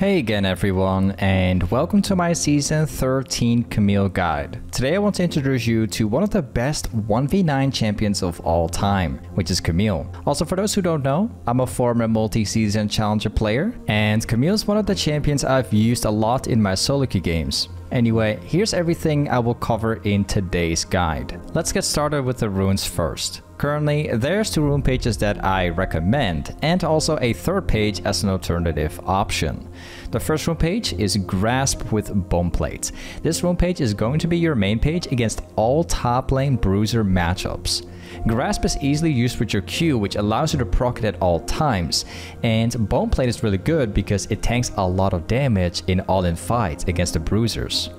Hey again everyone, and welcome to my Season 13 Camille guide. Today I want to introduce you to one of the best 1v9 champions of all time, which is Camille. Also, for those who don't know, I'm a former multi-season challenger player, and Camille is one of the champions I've used a lot in my solo queue games. Anyway, here's everything I will cover in today's guide. Let's get started with the runes first. Currently, there's 2 rune pages that I recommend, and also a third page as an alternative option. The first rune page is Grasp with Bone Plate. This rune page is going to be your main page against all top lane bruiser matchups. Grasp is easily used with your Q, which allows you to proc it at all times, and Bone Plate is really good because it tanks a lot of damage in all-in fights against the bruisers.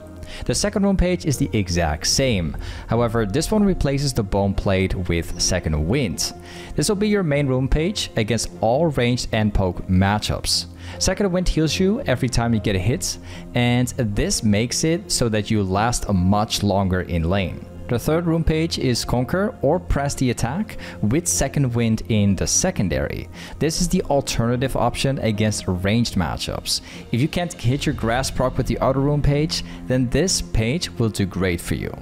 The second rune page is the exact same, however this one replaces the Bone Plate with Second Wind. This will be your main rune page against all ranged and poke matchups. Second Wind heals you every time you get a hit, and this makes it so that you last much longer in lane. The third rune page is Conquer or Press the Attack with Second Wind in the secondary. This is the alternative option against ranged matchups. If you can't hit your Grasp proc with the other rune page, then this page will do great for you.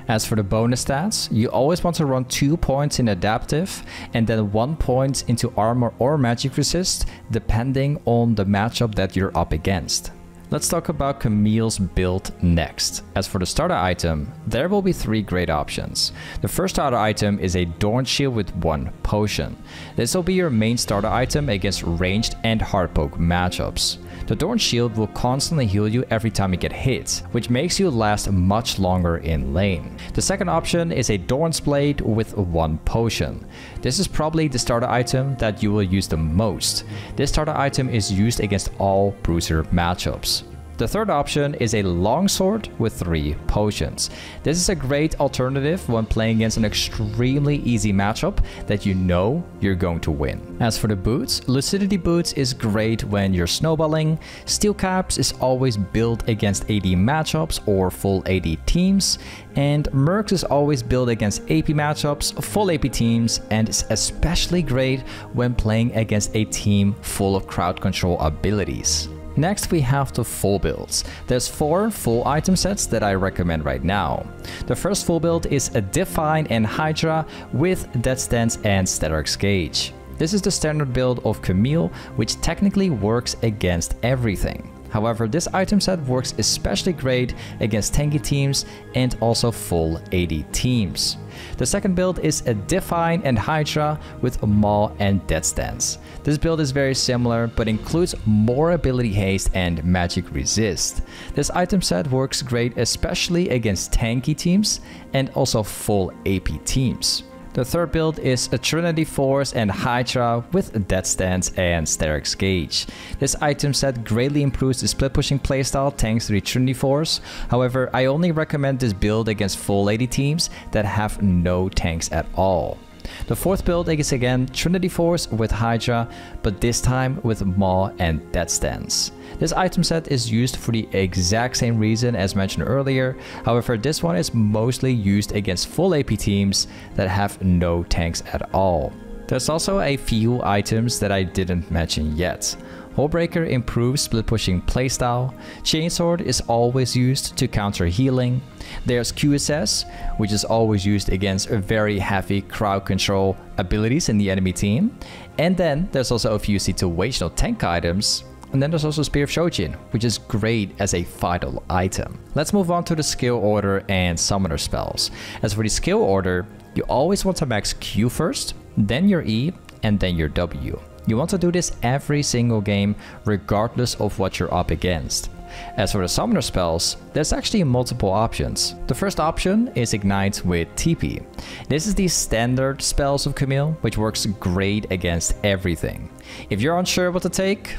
As for the bonus stats, you always want to run 2 points in Adaptive and then 1 point into Armor or Magic Resist, depending on the matchup that you're up against. Let's talk about Camille's build next. As for the starter item, there will be 3 great options. The first starter item is a Dorn Shield with 1 potion. This will be your main starter item against ranged and hard poke matchups. The Dorn Shield will constantly heal you every time you get hit, which makes you last much longer in lane. The second option is a Dorn's Blade with 1 potion. This is probably the starter item that you will use the most. This starter item is used against all bruiser matchups. The third option is a Longsword with 3 potions. This is a great alternative when playing against an extremely easy matchup that you know you're going to win. As for the boots, Lucidity Boots is great when you're snowballing. Steel Caps is always built against AD matchups or full AD teams. And Mercs is always built against AP matchups, full AP teams, and is especially great when playing against a team full of crowd control abilities. Next we have the full builds. There's 4 full item sets that I recommend right now. The first full build is a Define and Hydra with Death Stance and Sterak's Gauge. This is the standard build of Camille, which technically works against everything. However, this item set works especially great against tanky teams and also full AD teams. The second build is a Define and Hydra with Maul and Death Stance. This build is very similar but includes more ability haste and magic resist. This item set works great especially against tanky teams and also full AP teams. The third build is a Trinity Force and Hydra with Death Stance and Sterak's Gauge. This item set greatly improves the split pushing playstyle thanks to the Trinity Force. However, I only recommend this build against full AD teams that have no tanks at all. The fourth build is again Trinity Force with Hydra, but this time with Maul and Death Stance. This item set is used for the exact same reason as mentioned earlier, however this one is mostly used against full AP teams that have no tanks at all. There's also a few items that I didn't mention yet. Hullbreaker improves split pushing playstyle. Chainsword is always used to counter healing. There's QSS, which is always used against very heavy crowd control abilities in the enemy team. And then there's also a few situational tank items. And then there's also Spear of Shojin, which is great as a vital item. Let's move on to the skill order and summoner spells. As for the skill order, you always want to max Q first, then your E, and then your W. You want to do this every single game, regardless of what you're up against. As for the summoner spells, there's actually multiple options. The first option is Ignite with TP. This is the standard spells of Camille, which works great against everything. If you're unsure what to take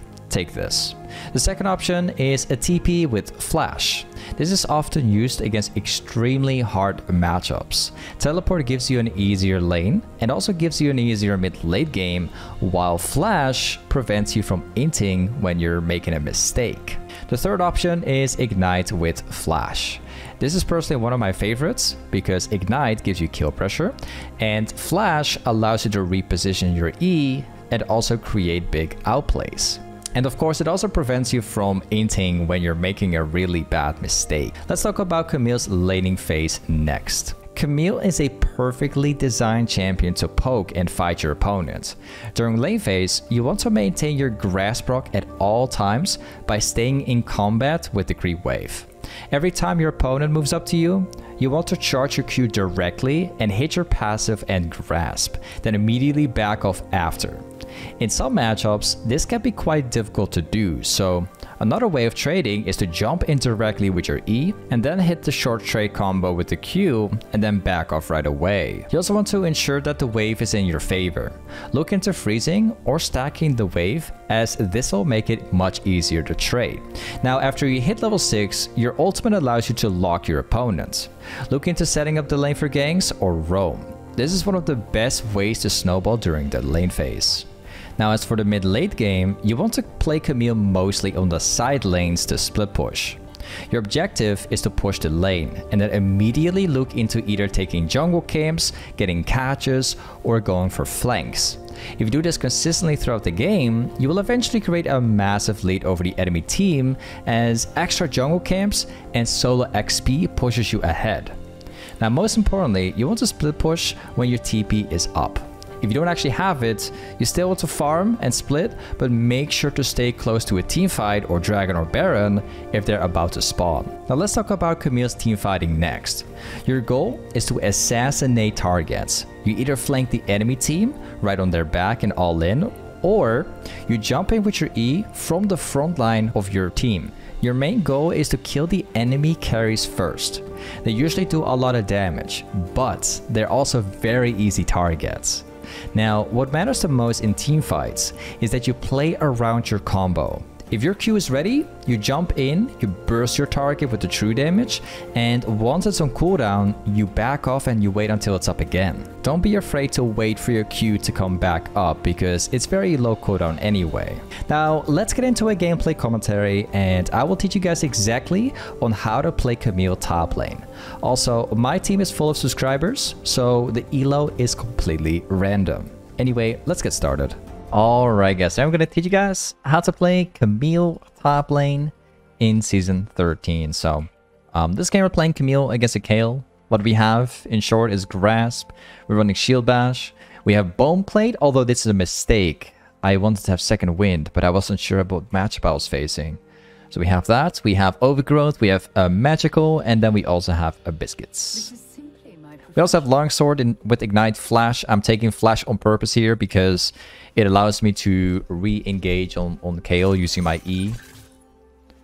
this. The second option is a TP with Flash. This is often used against extremely hard matchups. Teleport gives you an easier lane and also gives you an easier mid-late game, while Flash prevents you from inting when you're making a mistake. The third option is Ignite with Flash. This is personally one of my favorites because Ignite gives you kill pressure and Flash allows you to reposition your E and also create big outplays. And of course, it also prevents you from inting when you're making a really bad mistake. Let's talk about Camille's laning phase next. Camille is a perfectly designed champion to poke and fight your opponent. During lane phase, you want to maintain your grass proc at all times by staying in combat with the creep wave. Every time your opponent moves up to you, you want to charge your Q directly and hit your passive and grasp, then immediately back off after. In some matchups, this can be quite difficult to do, so another way of trading is to jump in directly with your E and then hit the short trade combo with the Q and then back off right away. You also want to ensure that the wave is in your favor. Look into freezing or stacking the wave, as this will make it much easier to trade. Now after you hit level 6, your ultimate allows you to lock your opponent. Look into setting up the lane for ganks or roam. This is one of the best ways to snowball during the lane phase. Now as for the mid-late game, you want to play Camille mostly on the side lanes to split push. Your objective is to push the lane and then immediately look into either taking jungle camps, getting catches, or going for flanks. If you do this consistently throughout the game, you will eventually create a massive lead over the enemy team, as extra jungle camps and solo XP pushes you ahead. Now most importantly, you want to split push when your TP is up. If you don't actually have it, you still want to farm and split, but make sure to stay close to a team fight or dragon or baron if they're about to spawn. Now let's talk about Camille's team fighting next. Your goal is to assassinate targets. You either flank the enemy team right on their back and all in, or you jump in with your E from the front line of your team. Your main goal is to kill the enemy carries first. They usually do a lot of damage, but they're also very easy targets. Now, what matters the most in team fights is that you play around your combo. If your Q is ready, you jump in, you burst your target with the true damage, and once it's on cooldown, you back off and you wait until it's up again. Don't be afraid to wait for your Q to come back up, because it's very low cooldown anyway. Now, let's get into a gameplay commentary, and I will teach you guys exactly on how to play Camille top lane. Also, my team is full of subscribers, so the elo is completely random. Anyway, let's get started. Alright guys, so I'm going to teach you guys how to play Camille top lane in Season 13. So, this game we're playing Camille against a Kayle. What we have, in short, is Grasp. We're running Shield Bash. We have Bone Plate, although this is a mistake. I wanted to have Second Wind, but I wasn't sure about what matchup I was facing. So we have that, we have Overgrowth, we have a Magical, and then we also have a Biscuits. We also have Longsword with Ignite Flash. I'm taking Flash on purpose here because it allows me to re-engage on Kayle using my E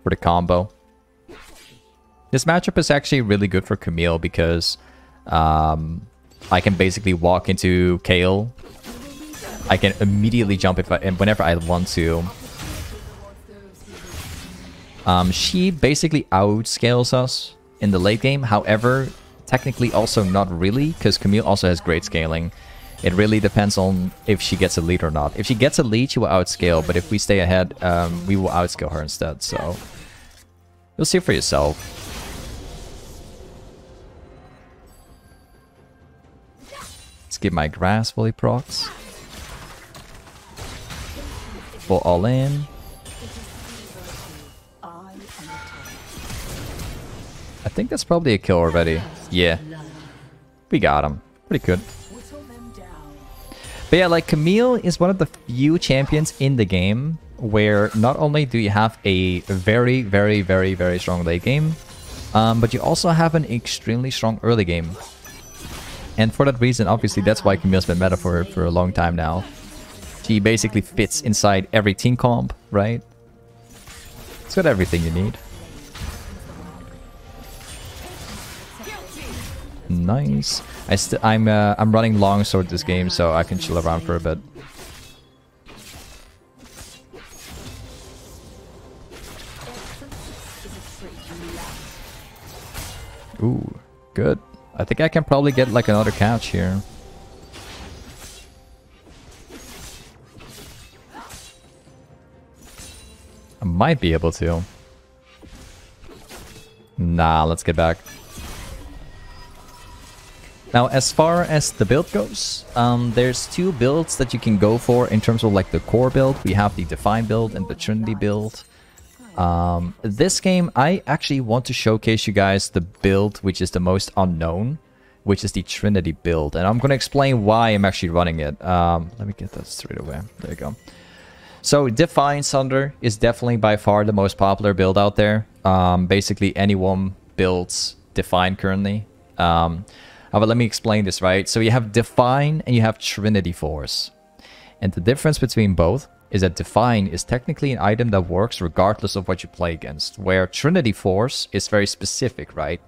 for the combo. This matchup is actually really good for Camille because I can basically walk into Kayle. I can immediately jump whenever I want to. She basically outscales us in the late game. However, technically also not really, because Camille also has great scaling. It really depends on if she gets a lead or not. If she gets a lead, she will outscale, but if we stay ahead, we will outscale her instead, so you'll see for yourself. Let's get my grass fully procs. Full all in. I think that's probably a kill already. Yeah. We got him. Pretty good. But yeah, like Camille is one of the few champions in the game where not only do you have a very, very, very, very strong late game, but you also have an extremely strong early game. And for that reason, obviously, that's why Camille's been meta for a long time now. She basically fits inside every team comp, right? It's got everything you need. Nice. I'm running Longsword this game, so I can chill around for a bit. Ooh, good. I think I can probably get like another catch here. I might be able to. Nah, let's get back. Now, as far as the build goes, there's two builds that you can go for in terms of like the core build. We have the Define build and the Trinity build. This game, I actually want to showcase you guys the build which is the most unknown, which is the Trinity build. And I'm going to explain why I'm actually running it. Let me get that straight away. There you go. So Define Sunder is definitely by far the most popular build out there. Basically anyone builds Define currently. But let me explain this, right? So you have Define and you have Trinity Force. And the difference between both is that Define is technically an item that works regardless of what you play against, where Trinity Force is very specific, right?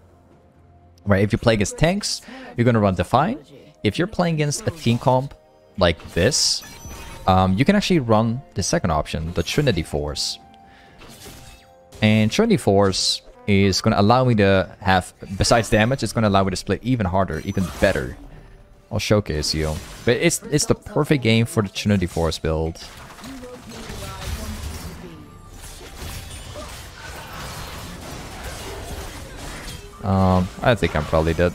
Right, if you play against tanks, you're going to run Define. If you're playing against a team comp like this, you can actually run the second option, the Trinity Force. And Trinity Force is going to allow me to have, besides damage, it's going to allow me to split even harder, even better. I'll showcase you. But it's the perfect game for the Trinity Force build. I think I'm probably dead.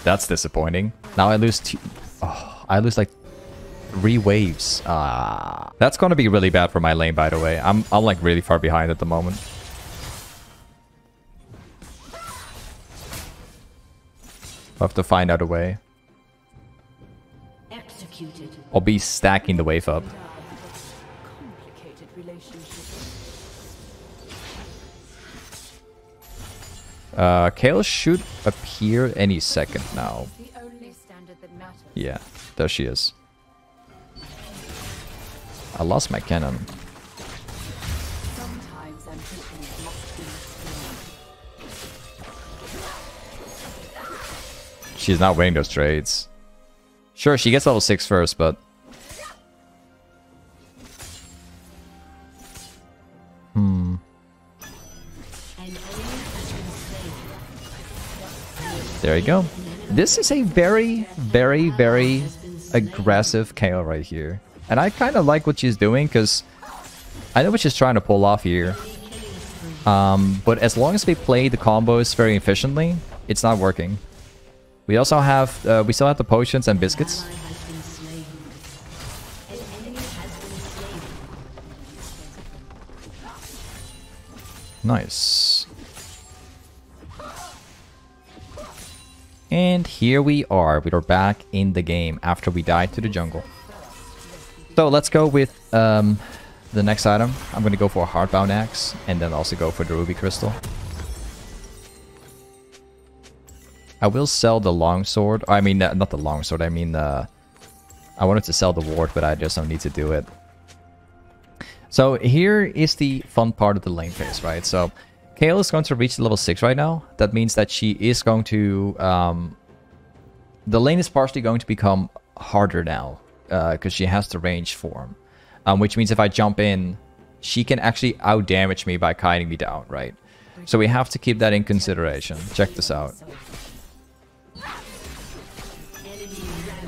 That's disappointing. Now I lose two. Oh, I lose like 3 waves. That's gonna be really bad for my lane, by the way. I'm like really far behind at the moment. I'll have to find out a way. I'll be stacking the wave up. Kale should appear any second now. Yeah, there she is. I lost my cannon. She's not winning those trades. Sure, she gets level 6 first, but... There you go. This is a very, very, very aggressive KO right here. And I kind of like what she's doing, because I know what she's trying to pull off here. But as long as we play the combos very efficiently, it's not working. We also have, we still have the potions and biscuits. Nice. And here we are. We are back in the game after we died to the jungle. So let's go with the next item. I'm going to go for a Heartbound Axe and then also go for the Ruby Crystal. I will sell the longsword. I mean, not the longsword. I mean, I wanted to sell the ward, but I just don't need to do it. So here is the fun part of the lane phase, right? So Kale is going to reach level 6 right now. That means that she is going to... the lane is partially going to become harder now, because she has the range form. Which means if I jump in, she can actually out-damage me by kiting me down, right? So we have to keep that in consideration. Check this out.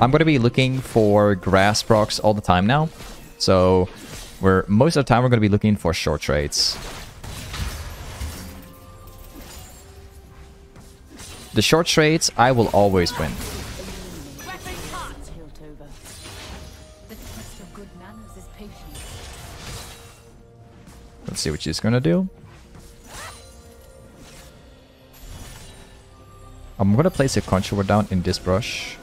I'm going to be looking for grass procs all the time now. So most of the time we're going to be looking for short trades. The short trades, I will always win. Let's see what she's gonna do. I'm gonna place a controller down in this brush.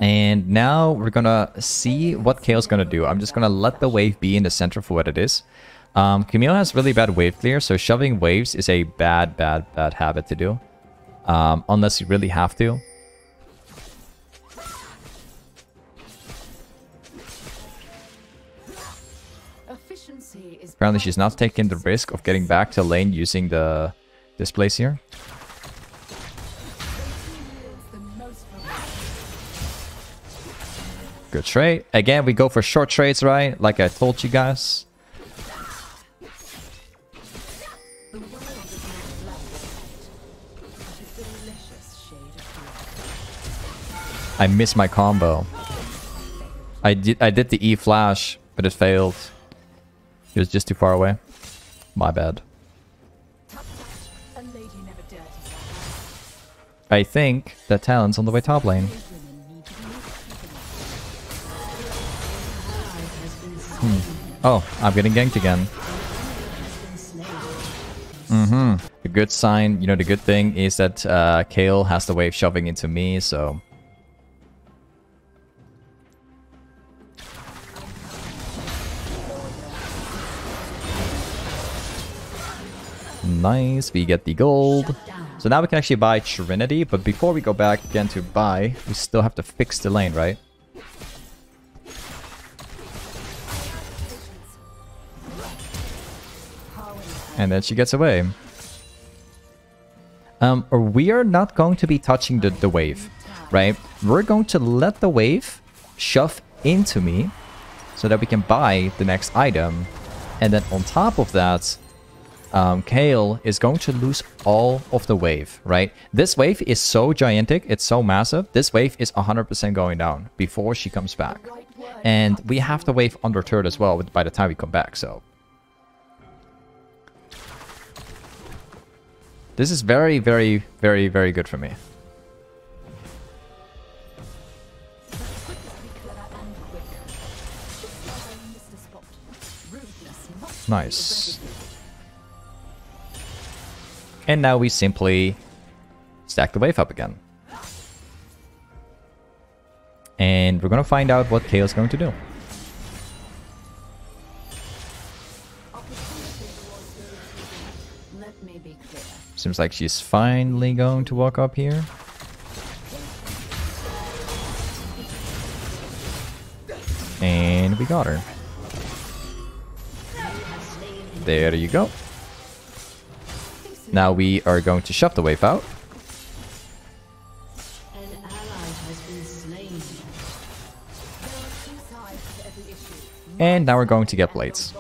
And now we're gonna see what Kale's gonna do. I'm just gonna let the wave be in the center for what it is. Camille has really bad wave clear, so shoving waves is a bad habit to do. Unless you really have to. Apparently she's not taking the risk of getting back to lane using this place here. Good trade. Again, we go for short trades, right? Like I told you guys. I missed my combo. I did the E flash, but it failed. It was just too far away. My bad. I think that Talon's on the way top lane. Oh, I'm getting ganked again. The good sign, you know, the good thing is that Kale has the wave shoving into me, so... Nice, we get the gold. So now we can actually buy Trinity, but before we go back again to buy, we still have to fix the lane, right? And then she gets away. We are not going to be touching the wave, right? We're going to let the wave shove into me so that we can buy the next item. And then on top of that, Kale is going to lose all of the wave, right? This wave is so gigantic, it's so massive. This wave is 100% going down before she comes back. And we have the wave under third as well by the time we come back, so... This is very, very, very, very good for me. Nice. And now we simply stack the wave up again. And we're gonna find out what Kale's going to do. Seems like she's finally going to walk up here. And we got her. There you go. Now we are going to shove the wave out. And now we're going to get blades.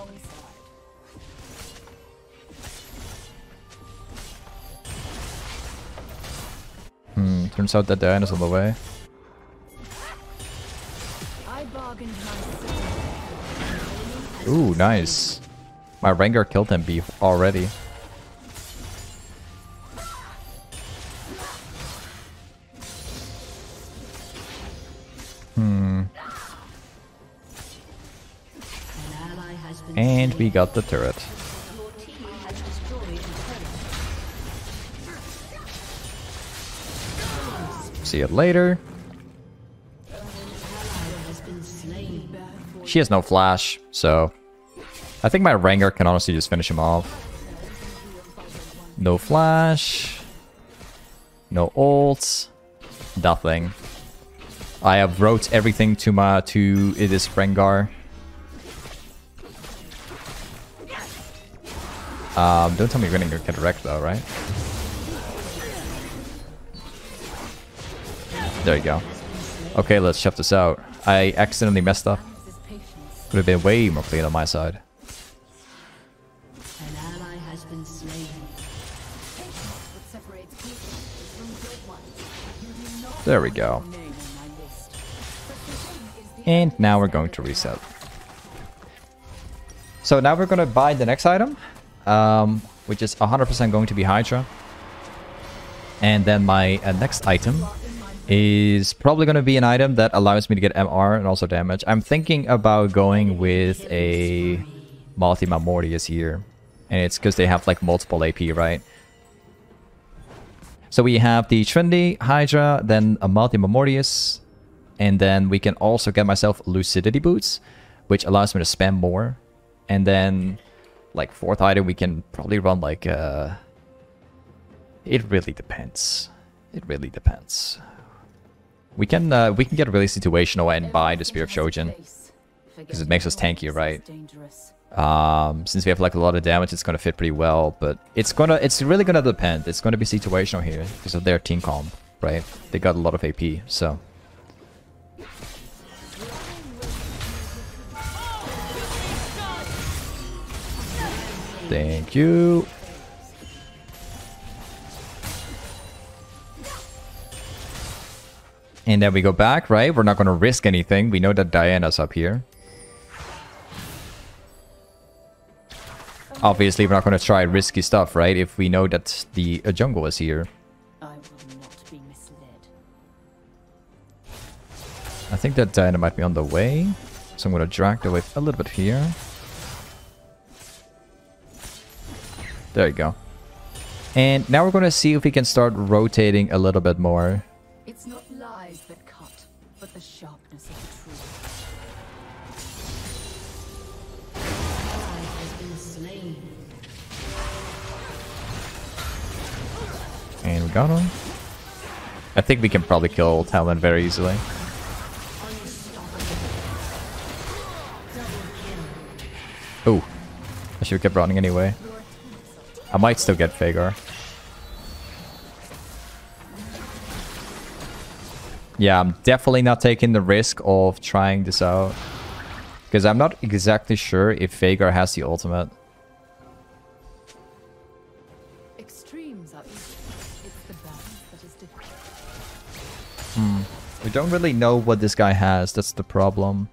Turns out that Diana's on the way. Ooh, nice. My Rengar killed him already. And we got the turret. See it later. She has no flash, so I think my Rengar can honestly just finish him off. No flash. No ults. Nothing. I have wrote everything to this Rengar. Don't tell me you're gonna get wrecked though, right? There you go. Okay, let's shove this out. I accidentally messed up. Could have been way more clean on my side. There we go. And now we're going to reset. So now we're going to buy the next item, which is 100% going to be Hydra. And then my next item is probably going to be an item that allows me to get MR and also damage. I'm thinking about going with a Multima Mortius here. And it's because they have like multiple AP, right? So we have the Trinity, Hydra, then a Multima Mortius. And then we can also get myself Lucidity Boots, which allows me to spam more. And then, like, fourth item, we can probably run like... It really depends. It really depends. We can get really situational and buy the Spear of Shojin, because it makes us tankier, right? Since we have like a lot of damage, it's gonna fit pretty well. But it's really gonna depend. It's gonna be situational here because of their team comp, right? They got a lot of AP, so. Thank you. And then we go back, right? We're not going to risk anything. We know that Diana's up here. Obviously, we're not going to try risky stuff, right? If we know that the jungle is here. I will not be misled. I think that Diana might be on the way. So I'm going to drag the wave a little bit here. There you go. And now we're going to see if we can start rotating a little bit more. It's not lies that cut, but the sharpness of the truth. Ally has been slain. And we got him. I think we can probably kill Talon very easily. Oh, I should have kept running anyway. I might still get Vhagar. Yeah, I'm definitely not taking the risk of trying this out. Because I'm not exactly sure if Vhagar has the ultimate. Extremes are easy. It's the balance that is difficult. We don't really know what this guy has. That's the problem.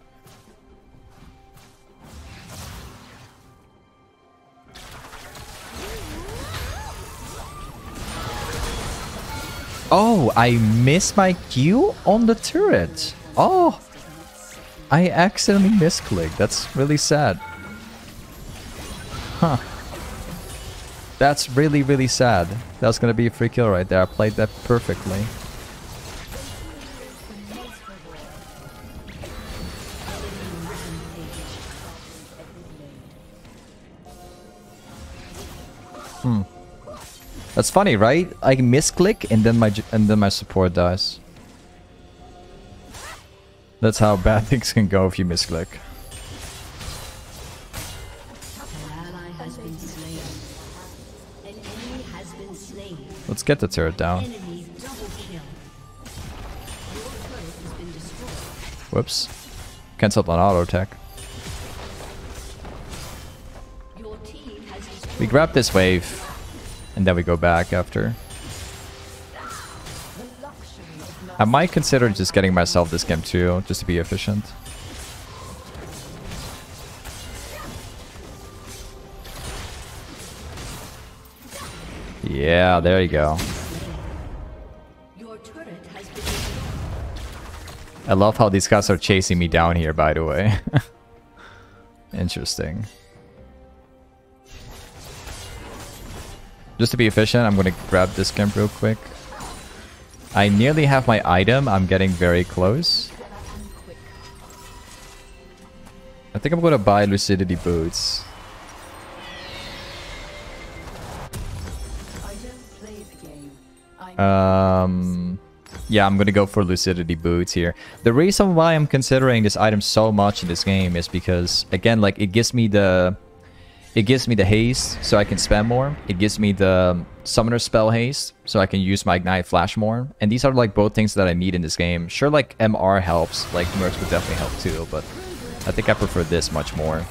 Oh, I missed my Q on the turret. Oh, I accidentally misclicked. That's really sad. Huh. That's really, really sad. That's gonna be a free kill right there. I played that perfectly. That's funny, right? I misclick and then my support dies. That's how bad things can go if you misclick. Let's get the turret down. Whoops. Cancelled an auto attack. We grab this wave. And then we go back after. I might consider just getting myself this game too, just to be efficient. Yeah, there you go. I love how these guys are chasing me down here, by the way. Interesting. Just to be efficient, I'm going to grab this camp real quick. I nearly have my item. I'm getting very close. I think I'm going to buy Lucidity Boots. Yeah, I'm going to go for Lucidity Boots here. The reason why I'm considering this item so much in this game is because, again, like, it gives me the haste, so I can spam more. It gives me the summoner spell haste, so I can use my ignite flash more. And these are like both things that I need in this game. Sure, like MR helps, like Mercs would definitely help too, but I think I prefer this much more.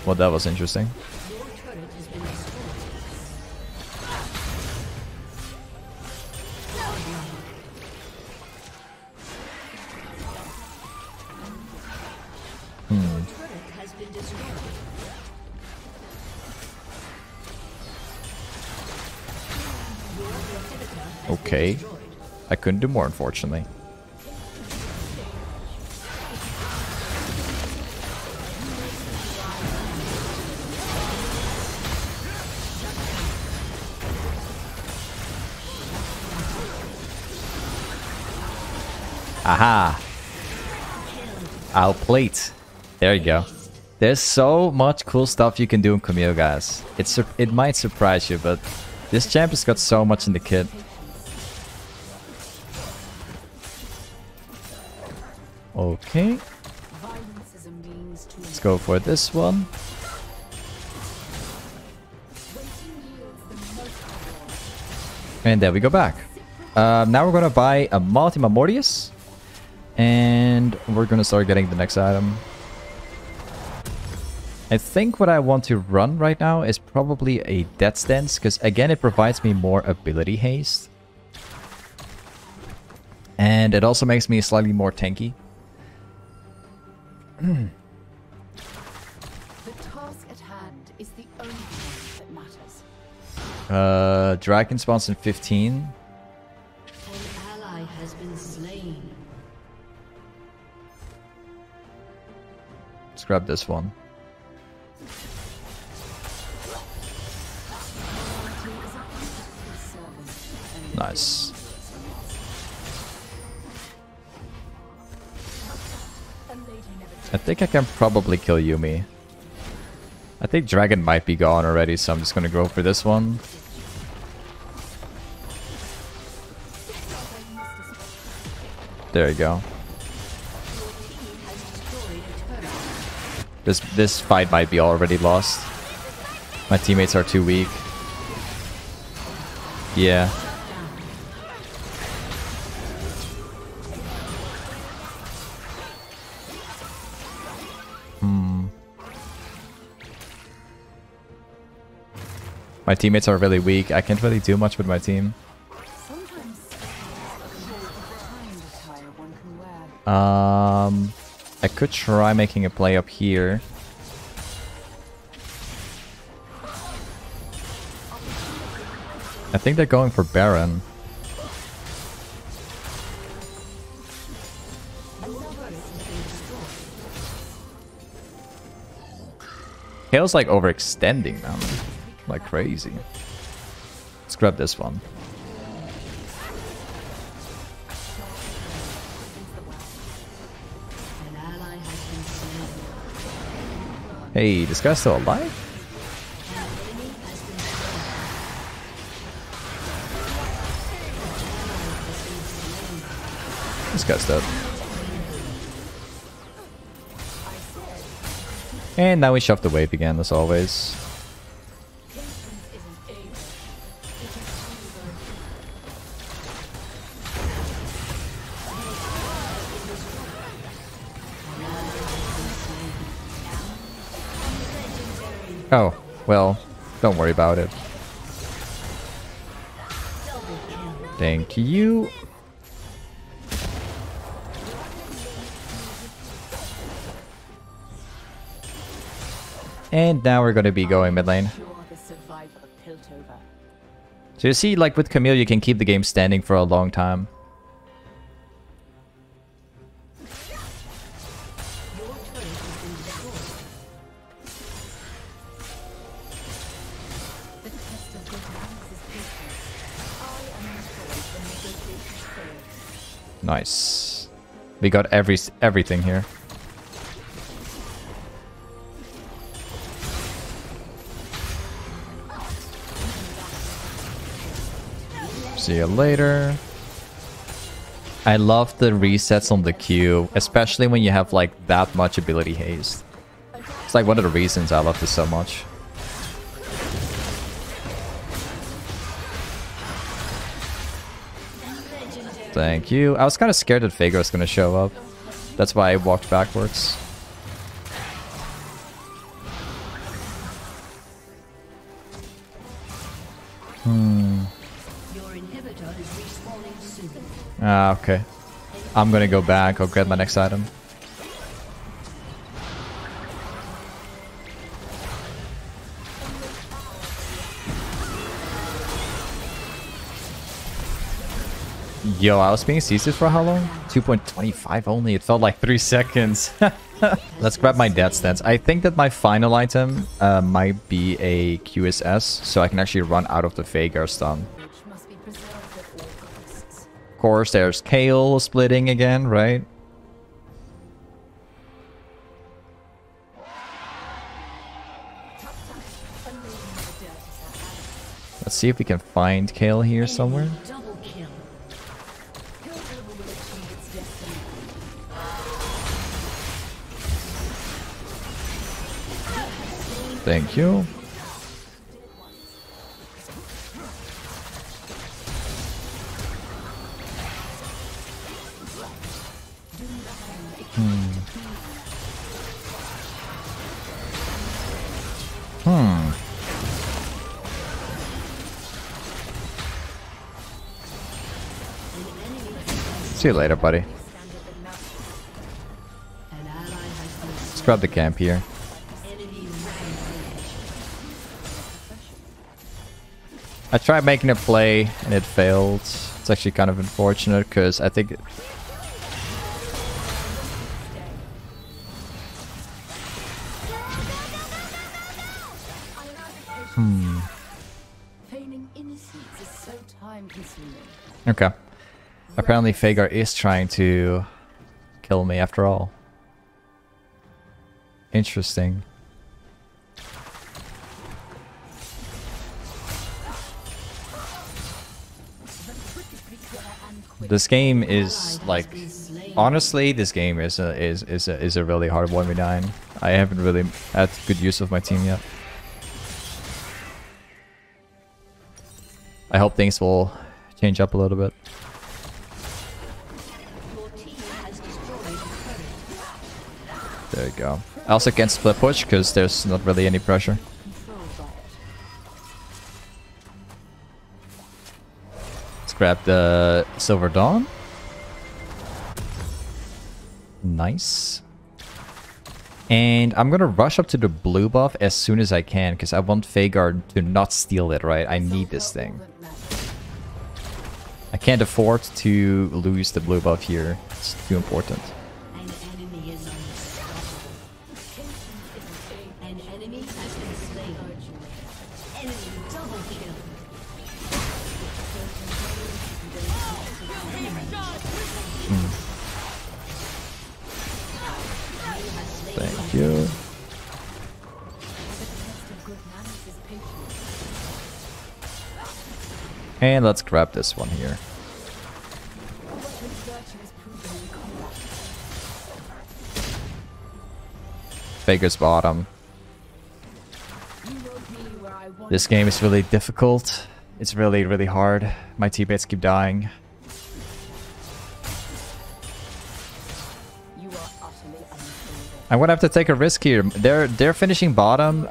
Well, that was interesting. Okay. I couldn't do more, unfortunately. Aha! Outplate. There you go. There's so much cool stuff you can do in Camille, guys. It might surprise you, but this champ has got so much in the kit. Okay. Let's go for this one. And there we go back. Now we're gonna buy a Multima Mortius. And we're gonna start getting the next item. I think what I want to run right now is probably a Death Stance, because again it provides me more ability haste. And it also makes me slightly more tanky. Dragon spawns in 15. An ally has been slain. Let's grab this one. Nice. I think I can probably kill Yumi. I think Dragon might be gone already, so I'm just gonna go for this one. There you go. This fight might be already lost. My teammates are too weak. Yeah. My teammates are really weak. I can't really do much with my team. I could try making a play up here. I think they're going for Baron. Kale's like overextending them. Like crazy. Let's grab this one. Hey, this guy's still alive? This guy's dead. And now we shove the wave again, as always. Oh, well, don't worry about it. Thank you. And now we're going to be going mid lane. So you see, like with Camille, you can keep the game standing for a long time. Nice. We got everything here. See you later. I love the resets on the Q, especially when you have like that much ability haste. It's like one of the reasons I love this so much. Thank you. I was kind of scared that Veigar was going to show up. That's why I walked backwards. Ah, okay. I'm going to go back. I'll grab my next item. Yo, I was being CC'd for how long? 2.25 only. It felt like 3 seconds. Let's grab my death stance. I think that my final item might be a QSS, so I can actually run out of the Veigar stun. Of course, there's Kale splitting again, right? Let's see if we can find Kale here somewhere. Thank you. See you later, buddy. Let's grab the camp here. I tried making a play and it failed. It's actually kind of unfortunate because I think... Feigning innocence is so time-consuming. Okay. Apparently Vhagar is trying to kill me after all. Interesting. This game is like, honestly, this game is a really hard 1v9. I haven't really had good use of my team yet. I hope things will change up a little bit. There you go. I also can't split push because there's not really any pressure. Let's grab the Silver Dawn. Nice. And I'm gonna rush up to the blue buff as soon as I can because I want Vhagar to not steal it, right? I need this thing. I can't afford to lose the blue buff here. It's too important. Thank you. And let's grab this one here. Vhagar's bottom. This game is really difficult. It's really, really hard. My teammates keep dying. I'm gonna have to take a risk here. They're finishing bottom.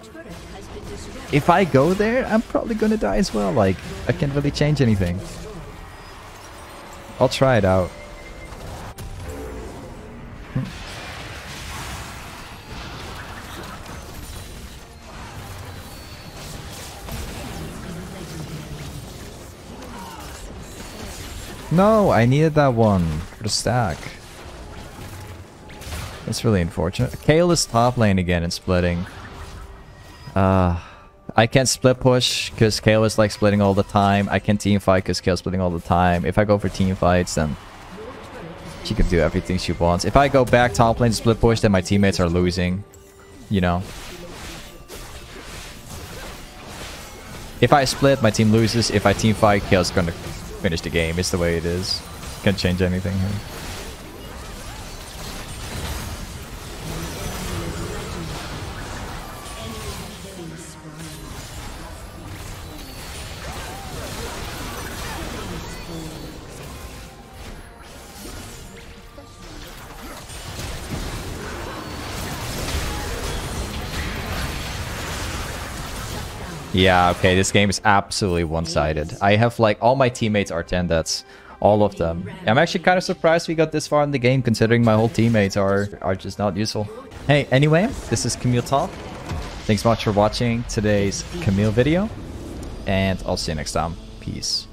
If I go there, I'm probably gonna die as well. Like, I can't really change anything. I'll try it out. No, I needed that one for the stack. That's really unfortunate. Kale is top lane again and splitting. I can't split push because Kale is like splitting all the time. I can't team fight because Kale's splitting all the time. If I go for team fights, then she can do everything she wants. If I go back top lane to split push, then my teammates are losing. You know. If I split, my team loses. If I team fight, Kale's gonna finish the game. It's the way it is. Can't change anything here. Yeah, okay, this game is absolutely one-sided. I have like all my teammates are 10 deaths. All of them. I'm actually kind of surprised we got this far in the game considering my whole teammates are just not useful. Hey, anyway, this is Camille Talk. Thanks so much for watching today's Camille video. And I'll see you next time. Peace.